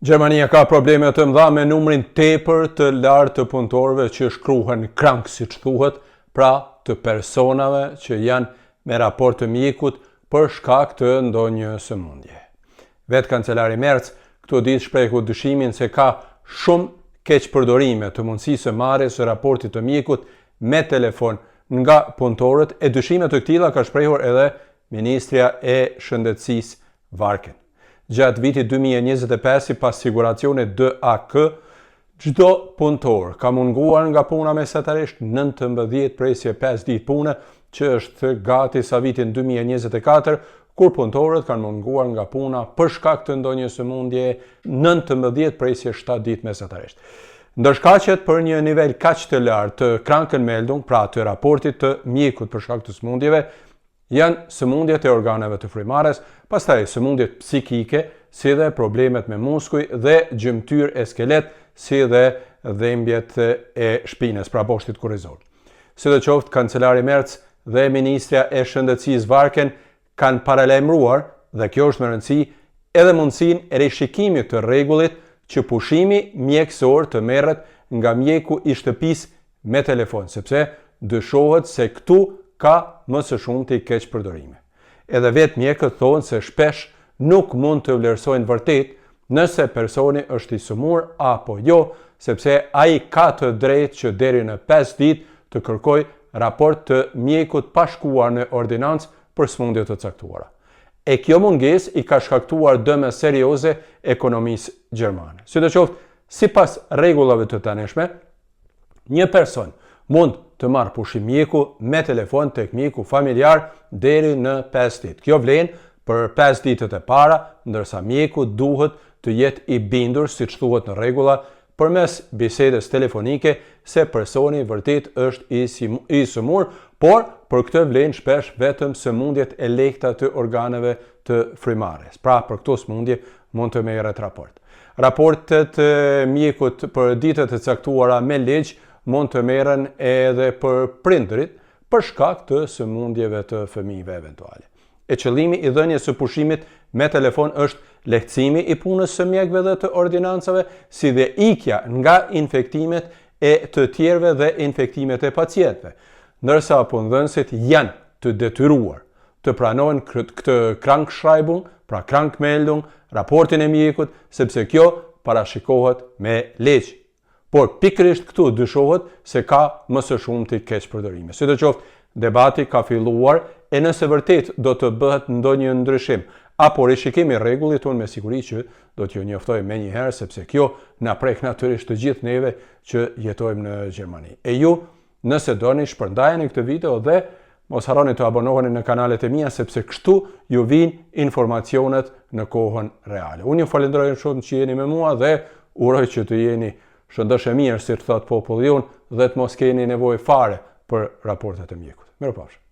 Gjermania ka probleme të mëdha me numrin tepër të lartë të punëtorëve që shkruhen krank, siç thuhet, pra të personave që janë me raport të mjekut për shkak të ndonjë sëmundje. Vetë kancelari Merz këto ditë shprehu dyshimin se ka shumë keq përdorime të mundësisë së marrjes së raportit të mjekut me telefon nga punëtorët, e dyshime të këtilla ka shprehur edhe Ministria e Shëndetësisë Varken. Gjatë vitit 2025, sipas siguracionit DAK, çdo punëtor ka munguar nga puna mesatarisht 19 presje 5 ditë pune, që është gati sa vitin 2024, kur punëtorët kanë munguar nga puna për shkak të ndonjë sëmundje 19 presje 7 ditë mesatarisht. Ndërshkaqet për një nivel kaq të lartë të Krankenmeldung, pra të raportit të mjekut për shkak të sëmundjeve, janë sëmundjet e organeve të frymarrjes, pastaj sëmundjet psikike, si dhe problemet me muskuj dhe gjymtyr e skelet, si dhe dhembjet e shpinës, pra boshtit kurrizor. Sidoqoftë, kancelari Merz dhe Ministria e Shëndetësisë Varken kanë paralajmëruar, dhe kjo është me rëndësi, edhe mundësinë e rishikimit të rregullit që pushimi mjekësor të merret nga mjeku i shtëpisë me telefon, sepse dyshohet se këtu ka më së shumti keq përdorime. Edhe vetë mjekët thonë se shpesh nuk mund të vlerësojnë vërtet nëse personi është i sëmur apo jo, sepse ai ka të drejtë që deri në 5 ditë të kërkoj raport të mjekut pa shkuar në ordinancë për sëmundje të caktuara. E kjo mungesë i ka shkaktuar dëme serioze ekonomisë gjermane. Sidoqoftë, sipas rregullave të tanishme, një person mund të marrë pushim mjeku me telefon tek mjeku familjar deri në 5 ditë. Kjo vlen për 5 ditët e para, ndërsa mjeku duhet të jetë i bindur, siç thuhet në rregulla, përmes bisedës telefonike se personi vërtet është i sëmur, por për këtë vlen shpesh vetëm sëmundjet e lehta të organeve të frymarrjes. Pra, për këto sëmundje mund të merret raport. Raportet e mjekut për ditët e caktuara me ligj mund të merren edhe për prindërit për shkak të sëmundjeve të fëmijëve eventuale. E qëllimi i dhënies së pushimit me telefon është lehtësimi i punës së mjekëve dhe të ordinancave, si dhe ikja nga infektimet e të tjerëve dhe infektimet e pacientëve, ndërsa punëdhënësit janë të detyruar të pranojnë këtë Krankschreibung, pra Krankmeldung, raportin e mjekut, sepse kjo parashikohet me ligj. Por pikërisht këtu dyshohet se ka më së shumti keq përdorime. Sidoqoftë, debati ka filluar e nëse vërtet do të bëhet ndonjë ndryshim apo rishikimi i rregullit, unë me siguri që do t'ju njoftoj menjëherë, sepse kjo na prek natyrisht të gjithë neve që jetojmë në Gjermani. E ju, nëse doni, shpërndajeni këtë video dhe mos harroni të abonoheni në kanalet e mia, sepse kështu ju vijnë informacionet në kohën reale. Unë ju falenderoj shumë që jeni me mua dhe uroj që të jeni shëndosh e mirë, si të thot populli jon, dhe të mos keni nevojë fare për raportet e mjekut. Mirupafshim.